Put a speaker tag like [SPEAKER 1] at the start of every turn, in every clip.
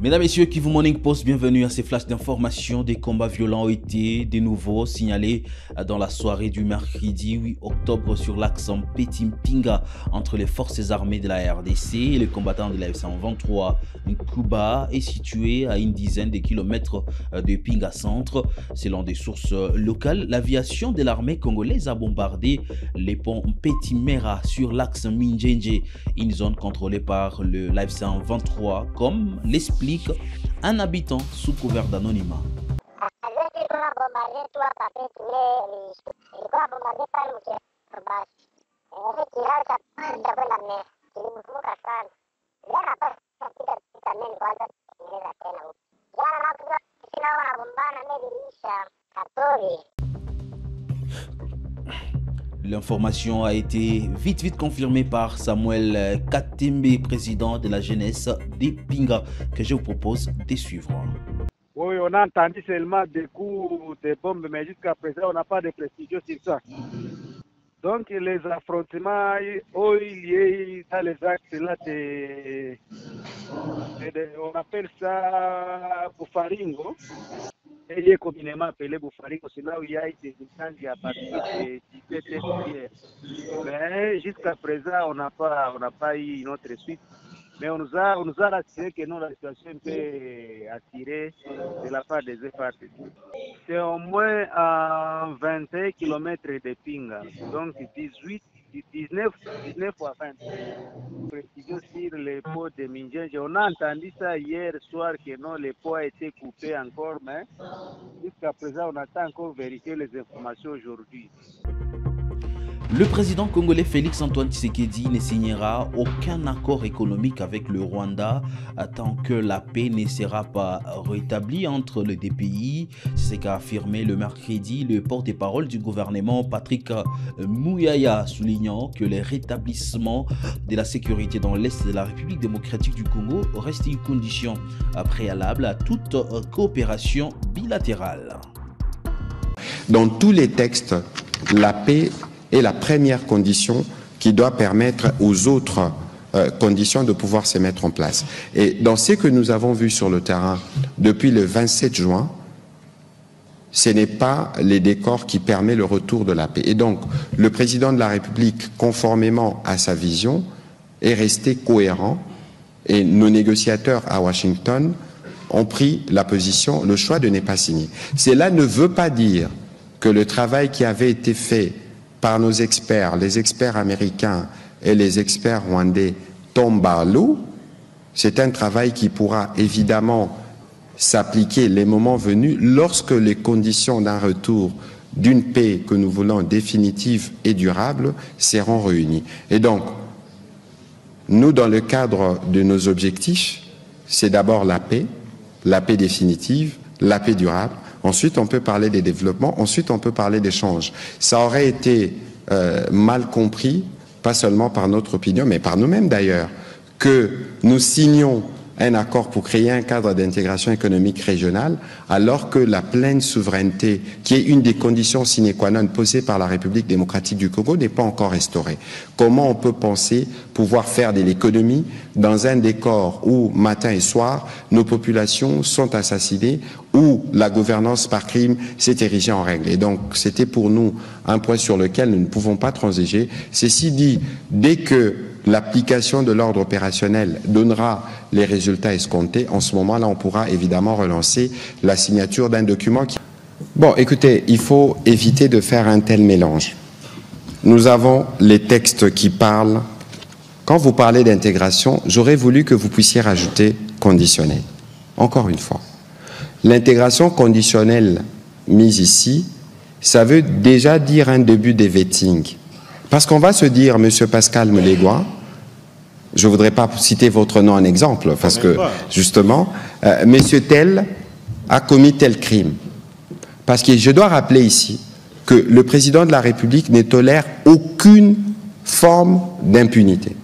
[SPEAKER 1] Mesdames, Messieurs, Kivu Morning Post, bienvenue à ces flashs d'informations. Des combats violents ont été de nouveau signalés dans la soirée du mercredi 8 octobre sur l'axe Petit-Mpinga entre les forces armées de la RDC et les combattants de la F-123. Nkuba est situé à une dizaine de kilomètres de Pinga Centre. Selon des sources locales, l'aviation de l'armée congolaise a bombardé les ponts Petit-Mera sur l'axe Minjenje, une zone contrôlée par le F-123, comme l'explique un habitant sous couvert d'anonymat. L'information a été vite confirmée par Samuel Katembe, président de la jeunesse des Pinga, que je vous propose de suivre.
[SPEAKER 2] Oui, on a entendu seulement des coups de bombes, mais jusqu'à présent, on n'a pas de précision sur ça. Donc, les affrontements ont eu lieu dans les axes là on appelle ça Boufaringo. Il est communément appelé Boufaringo, c'est là où il y a eu des incendies à partir de 17 h hier. Mais jusqu'à présent, on n'a pas eu une autre suite. Mais on nous a rassuré que non, la situation est un peu attirée de la part des FARDC. C'est au moins à 21 km de Pinga, donc 19 à 20. Précision sur les pots de Minjenje. On a entendu ça hier soir que non, les pots a été coupés encore, mais jusqu'à présent, on attend encore vérifier les informations aujourd'hui.
[SPEAKER 1] Le président congolais Félix Antoine Tshisekedi ne signera aucun accord économique avec le Rwanda tant que la paix ne sera pas rétablie entre les deux pays. C'est ce qu'a affirmé le mercredi le porte-parole du gouvernement Patrick Muyaya, soulignant que le rétablissement de la sécurité dans l'Est de la République démocratique du Congo reste une condition préalable à toute coopération bilatérale.
[SPEAKER 3] Dans tous les textes, la paix est la première condition qui doit permettre aux autres conditions de pouvoir se mettre en place. Et dans ce que nous avons vu sur le terrain depuis le 27 juin, ce n'est pas les décors qui permettent le retour de la paix. Et donc, le président de la République, conformément à sa vision, est resté cohérent et nos négociateurs à Washington ont pris la position, le choix de ne pas signer. Cela ne veut pas dire que le travail qui avait été fait par nos experts, les experts américains et les experts rwandais tombe à l'eau. C'est un travail qui pourra évidemment s'appliquer les moments venus lorsque les conditions d'un retour d'une paix que nous voulons définitive et durable seront réunies. Et donc, nous, dans le cadre de nos objectifs, c'est d'abord la paix définitive, la paix durable. Ensuite, on peut parler des développements. Ensuite, on peut parler d'échanges. Ça aurait été mal compris, pas seulement par notre opinion, mais par nous-mêmes d'ailleurs, que nous signions un accord pour créer un cadre d'intégration économique régionale, alors que la pleine souveraineté, qui est une des conditions sine qua non posées par la République démocratique du Congo, n'est pas encore restaurée. Comment on peut penser pouvoir faire de l'économie dans un décor où, matin et soir, nos populations sont assassinées, où la gouvernance par crime s'est érigée en règle? Et donc, c'était pour nous un point sur lequel nous ne pouvons pas transiger. Ceci dit, dès que l'application de l'ordre opérationnel donnera les résultats escomptés, en ce moment-là, on pourra évidemment relancer la signature d'un document qui... Bon, écoutez, il faut éviter de faire un tel mélange. Nous avons les textes qui parlent... Quand vous parlez d'intégration, j'aurais voulu que vous puissiez rajouter conditionnel. Encore une fois. L'intégration conditionnelle mise ici, ça veut déjà dire un début de vetting. Parce qu'on va se dire, Monsieur Pascal Moulégois, je ne voudrais pas citer votre nom en exemple, parce que, justement, Monsieur tel a commis tel crime. Parce que je dois rappeler ici que le président de la République ne tolère aucune forme d'impunité.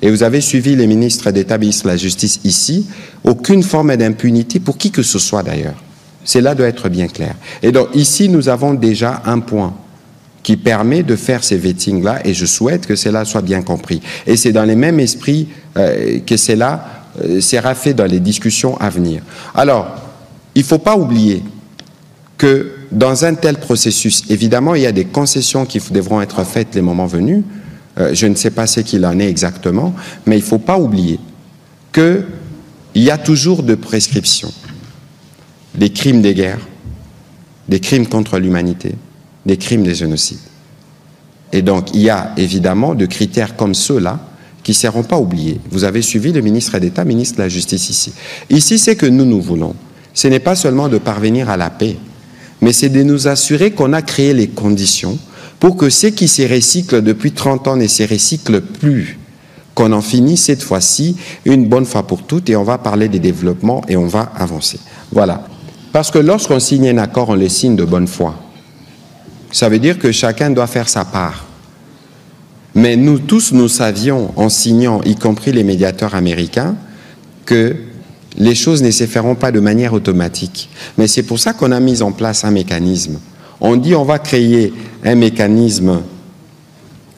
[SPEAKER 3] Et vous avez suivi les ministres d'État, ministres de la Justice ici, aucune forme d'impunité pour qui que ce soit d'ailleurs. Cela doit être bien clair. Et donc ici, nous avons déjà un point qui permet de faire ces vettings-là, et je souhaite que cela soit bien compris. Et c'est dans le même esprit que cela sera fait dans les discussions à venir. Alors, il ne faut pas oublier que dans un tel processus, évidemment, il y a des concessions qui devront être faites les moments venus. Je ne sais pas ce qu'il en est exactement, mais il ne faut pas oublier qu'il y a toujours de prescriptions. Des crimes de guerre, des crimes contre l'humanité, des crimes de génocide. Et donc, il y a évidemment de critères comme ceux-là qui ne seront pas oubliés. Vous avez suivi le ministre d'État, ministre de la Justice ici. Ici, c'est que nous voulons. Ce n'est pas seulement de parvenir à la paix, mais c'est de nous assurer qu'on a créé les conditions pour que ceux qui se recyclent depuis 30 ans ne se recyclent plus. Qu'on en finisse cette fois-ci, une bonne fois pour toutes, et on va parler des développements et on va avancer. Voilà. Parce que lorsqu'on signe un accord, on le signe de bonne foi. Ça veut dire que chacun doit faire sa part. Mais nous tous, nous savions, en signant, y compris les médiateurs américains, que les choses ne se feront pas de manière automatique. Mais c'est pour ça qu'on a mis en place un mécanisme. On dit on va créer un mécanisme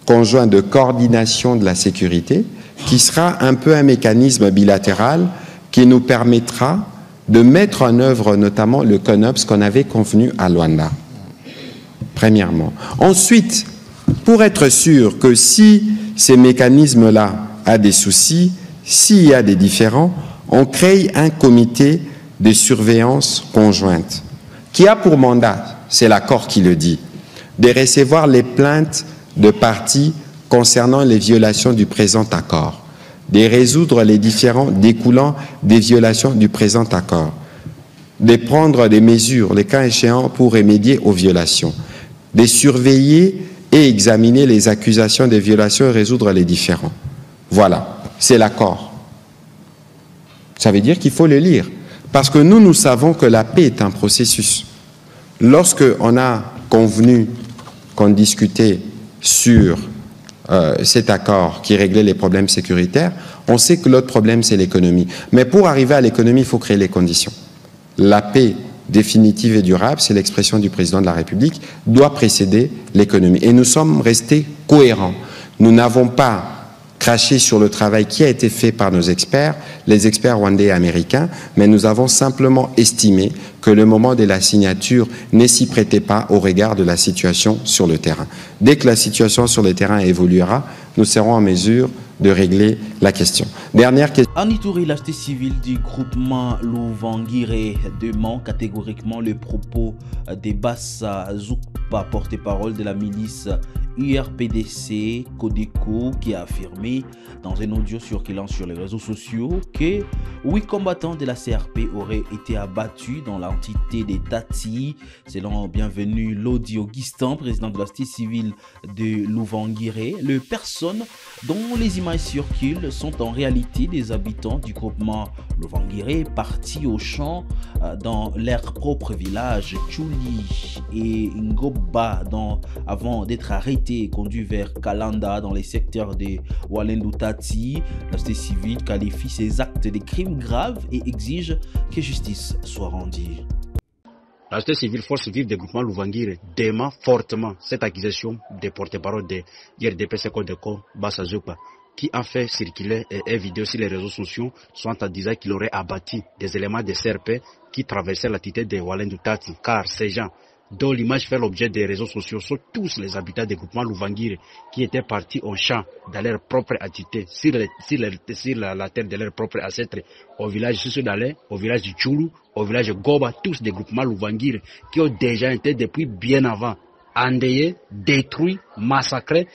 [SPEAKER 3] conjoint de coordination de la sécurité qui sera un peu un mécanisme bilatéral qui nous permettra de mettre en œuvre notamment le CONOPS qu'on avait convenu à Luanda. Premièrement. Ensuite, pour être sûr que si ces mécanismes-là ont des soucis, s'il y a des différends, on crée un comité de surveillance conjointe qui a pour mandat, c'est l'accord qui le dit, de recevoir les plaintes de parties concernant les violations du présent accord, de résoudre les différends découlant des violations du présent accord, de prendre des mesures, les cas échéants, pour remédier aux violations, de surveiller et examiner les accusations de violations et résoudre les différends. Voilà, c'est l'accord. Ça veut dire qu'il faut le lire. Parce que nous savons que la paix est un processus. Lorsqu'on a convenu qu'on discutait sur cet accord qui réglait les problèmes sécuritaires, on sait que l'autre problème, c'est l'économie. Mais pour arriver à l'économie, il faut créer les conditions. La paix définitive et durable, c'est l'expression du président de la République, doit précéder l'économie. Et nous sommes restés cohérents. Nous n'avons pas craché sur le travail qui a été fait par nos experts, les experts rwandais et américains, mais nous avons simplement estimé que le moment de la signature ne s'y prêtait pas au regard de la situation sur le terrain. Dès que la situation sur le terrain évoluera, nous serons en mesure de régler la question. Dernière question.
[SPEAKER 1] En Ituri, la société civile du groupement Luvangire demande catégoriquement le propos des Bassa Zukpa, porte-parole de la milice URPDC Codeco, qui a affirmé dans un audio circulant sur les réseaux sociaux que 8 combattants de la CRP auraient été abattus dans l'entité des Tati. Selon Bienvenu Lodi Augustin, président de la société civile de Luvangire, les personnes dont les images circulent sont en réalité des habitants du groupement Luvangire partis au champ dans leur propre village, Tchouli et Ngoba, avant d'être arrêtés et conduits vers Kalanda dans les secteurs de Walendu Tati. La société civile qualifie ces actes de crimes graves et exige que justice soit rendue.
[SPEAKER 4] La société civile, force vive du groupement Luvangire, dément fortement cette accusation des porte-parole de IRDPC Codeco Bassa Zukpa, qui a fait circuler une vidéo sur les réseaux sociaux, soit en disant qu'il aurait abattu des éléments de CRP qui traversaient la tête de Walendu Tati, car ces gens dont l'image fait l'objet des réseaux sociaux sont tous les habitants du groupement Luvangire qui étaient partis au champ dans leur propre attitude, sur la terre de leur propre ancêtre, au village Susudale, au village du Tchoulou, au village de Goba, tous des groupements Luvangire qui ont déjà été depuis bien avant endeuillés, détruits, massacrés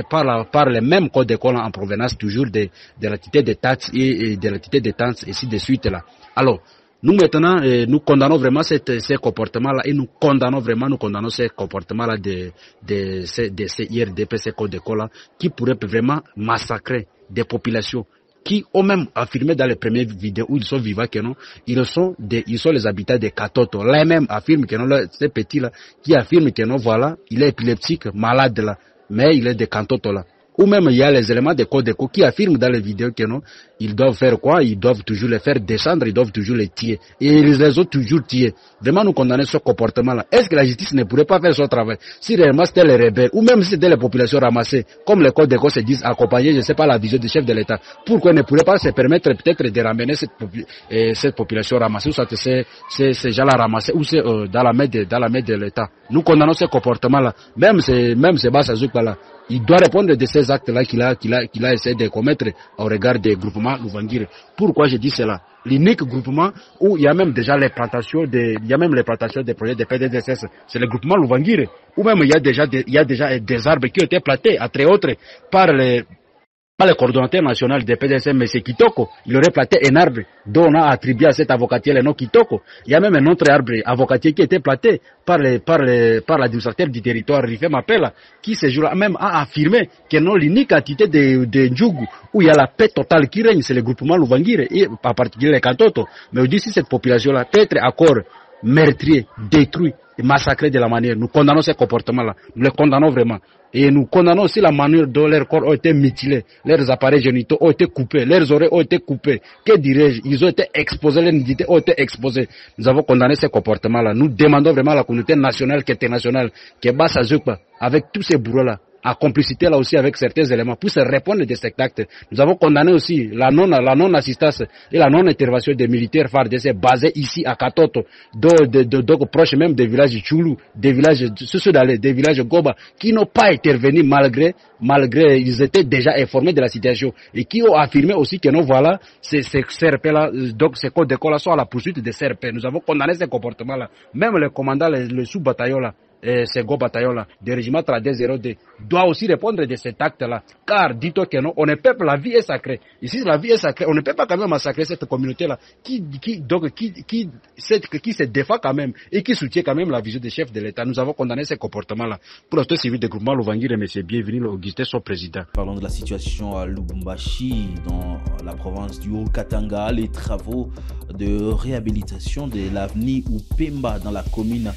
[SPEAKER 4] par les mêmes codes d'école en provenance toujours de l'entité des Tats et de l'entité des Tans, et ainsi de suite là. Alors, nous maintenant, nous condamnons vraiment ces comportements-là et nous condamnons ces comportements-là de ces IRDP, ces codes d'école-là, qui pourraient vraiment massacrer des populations qui ont même affirmé dans les premières vidéos où ils sont vivants que non, ils sont les habitants des Katoto. Là même affirment que non, ces petits-là, qui affirment que non, voilà, il est épileptique, malade là, mais il est des Katoto là. Ou même il y a les éléments de Codeco qui affirment dans les vidéos que non, ils doivent faire quoi? Ils doivent toujours les faire descendre, ils doivent toujours les tuer. Et ils les ont toujours tués. Vraiment nous condamner ce comportement-là. Est-ce que la justice ne pourrait pas faire son travail? Si réellement c'était les rebelles, ou même si c'était les populations ramassées, comme les Codeco se disent accompagner, je ne sais pas, la vision du chef de l'État, pourquoi ils ne pourraient pas se permettre peut-être de ramener cette population ramassée, ou soit ces gens-là ramassés, ou c'est dans la main de l'État? Nous condamnons ce comportement-là. Même ces Bassa Zouka-là, il doit répondre de ces actes-là qu'il a essayé de commettre au regard des groupements Louvangire. Pourquoi je dis cela? L'unique groupement où il y a même déjà les plantations des projets de PDDSS, c'est le groupement Louvangire. Ou même il y a déjà des arbres qui ont été plantés, entre autres, par le coordonnateur national des PDSM, M. Kitoko. Il aurait planté un arbre dont on a attribué à cet avocatier le nom Kitoko. Il y a même un autre arbre avocatier qui a été planté par l'administrateur du territoire, Rifé Mapela, qui ce jour-là même a affirmé que non, l'unique entité de Ndjougou où il y a la paix totale qui règne, c'est le groupement Louvangire, et en particulier les Kantoto. Mais on dit si cette population-là peut être encore meurtrier, détruit et massacré de la manière. Nous condamnons ce comportement-là. Nous le condamnons vraiment. Et nous condamnons aussi la manière dont leurs corps ont été mutilés, leurs appareils génitaux ont été coupés, leurs oreilles ont été coupées. Que dirais-je? Ils ont été exposés, leurs nudité ont été exposées. Nous avons condamné ce comportement-là. Nous demandons vraiment à la communauté nationale, internationale, que Bassa Zouka, avec tous ces bourreaux-là, à complicité là aussi avec certains éléments, puisse répondre de cet acte. Nous avons condamné aussi la non-assistance et la non-intervention des militaires FARDC basés ici à Katoto, donc proche même des villages Tchoulou, des villages Sosodale, des villages Goba, qui n'ont pas intervenu malgré ils étaient déjà informés de la situation et qui ont affirmé aussi que non, voilà, ces CRP là, donc ces codes d'école là sont à la poursuite des CRP. Nous avons condamné ces comportements là. Même le commandant, le sous-bataillon là, ces gros bataillons là, des régiments 3202, doit aussi répondre de cet acte-là. Car, dis-toi que non, on ne peut pas, la vie est sacrée. Ici, la vie est sacrée, on ne peut pas quand même massacrer cette communauté-là, qui se défend quand même, et qui soutient quand même la vision des chefs de l'État. Nous avons condamné ces comportements-là. Pour la société civile de groupement Louvangire, monsieur, bienvenue, Augustin, son président.
[SPEAKER 1] Parlons de la situation à Lubumbashi, dans la province du Haut-Katanga. Les travaux de réhabilitation de l'avenue Upemba dans la commune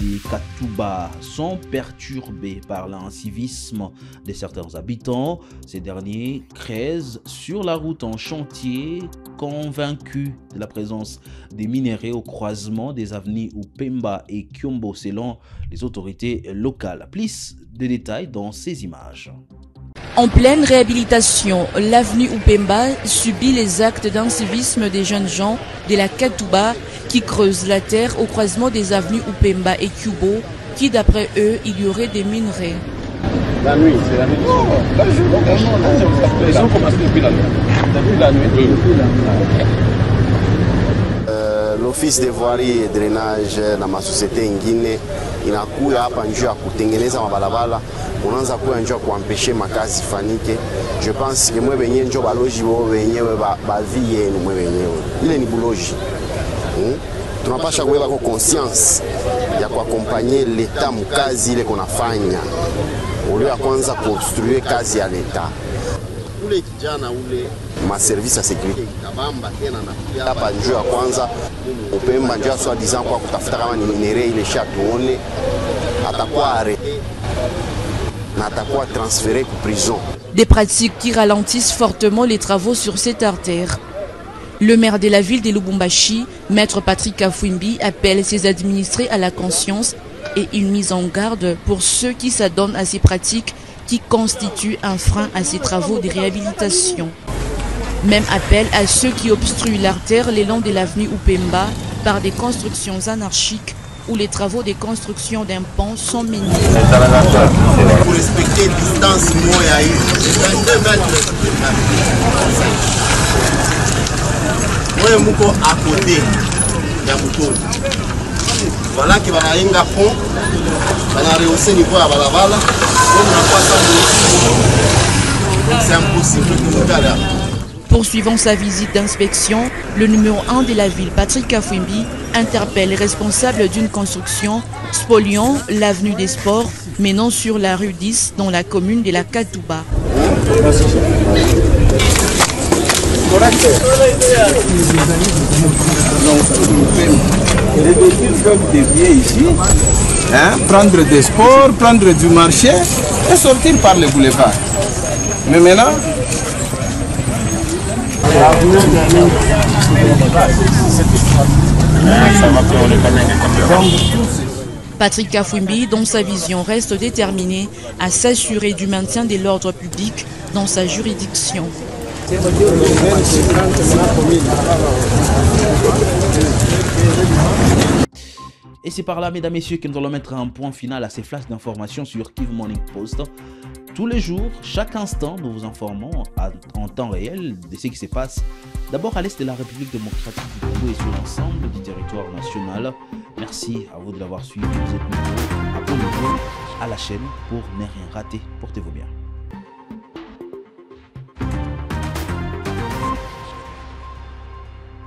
[SPEAKER 1] des Katuba sont perturbés par l'incivisme de certains habitants. Ces derniers creusent sur la route en chantier, convaincus de la présence des minéraux au croisement des avenues Upemba et Kyombo selon les autorités locales. Plus de détails dans ces images.
[SPEAKER 5] En pleine réhabilitation, l'avenue Upemba subit les actes d'incivisme des jeunes gens de la Katuba qui creusent la terre au croisement des avenues Upemba et Kyombo, qui d'après eux, il y aurait des minerais.
[SPEAKER 6] La nuit, c'est la nuit. Ils ont commencé depuis la nuit. Depuis la nuit.
[SPEAKER 7] L'office de voirie et drainage na masosiete ingine inakuya hapa njoo ya kutengeneza mabalabala, unaanza kuya njoo kuampeshe makazi fanike. Je pense que mwe benye njoo baloji bo benyewe ba vie yenu mwe benyewe. Ile ni buloji. Tunapasha kuweka kwa conscience ya kuakompanye l'État mkazi ile kunafanya. Ule ya kwanza construire kazi ya l'État. Ule kijana ule ma service ya sécurité itabamba tena na hapa njoo ya kwanza Upemba njoo soit disant kwa kutafuta kama ni minere ile chatuone atakuwa arrêté na atakuwa transféré pour prison.
[SPEAKER 5] Des pratiques qui ralentissent fortement les travaux sur cette artère. Le maire de la ville de Lubumbashi, Maître Patrick Kafwimbi, appelle ses administrés à la conscience et une mise en garde pour ceux qui s'adonnent à ces pratiques qui constituent un frein à ces travaux de réhabilitation. Même appel à ceux qui obstruent l'artère le long de l'avenue Upemba par des constructions anarchiques où les travaux de construction d'un pont sont menés.
[SPEAKER 7] Pour respecter la distance, à côté voilà que banayenga pont bana rehausser niveau ya balabala c'est impossible de faire là.
[SPEAKER 5] Poursuivant sa visite d'inspection, le numéro 1 de la ville, Patrick Kafwimbi, interpelle les responsables d'une construction spoliant l'avenue des Sports, menant sur la rue 10 dans la commune de la Katuba.
[SPEAKER 6] Les véhicules peuvent dévier ici, prendre des sports, prendre du marché et sortir par le boulevard. Mais maintenant,
[SPEAKER 5] Patrick Kafwimbi, dont sa vision reste déterminée à s'assurer du maintien de l'ordre public dans sa juridiction.
[SPEAKER 1] Et c'est par là, mesdames et messieurs, que nous allons mettre un point final à ces flashs d'informations sur Kivu Morning Post. Tous les jours, chaque instant, nous vous informons en temps réel de ce qui se passe d'abord à l'est de la République démocratique du Congo et sur l'ensemble du territoire national. Merci à vous de l'avoir suivi. Vous êtes nouveau. Abonnez-vous à la chaîne pour ne rien rater. Portez-vous bien.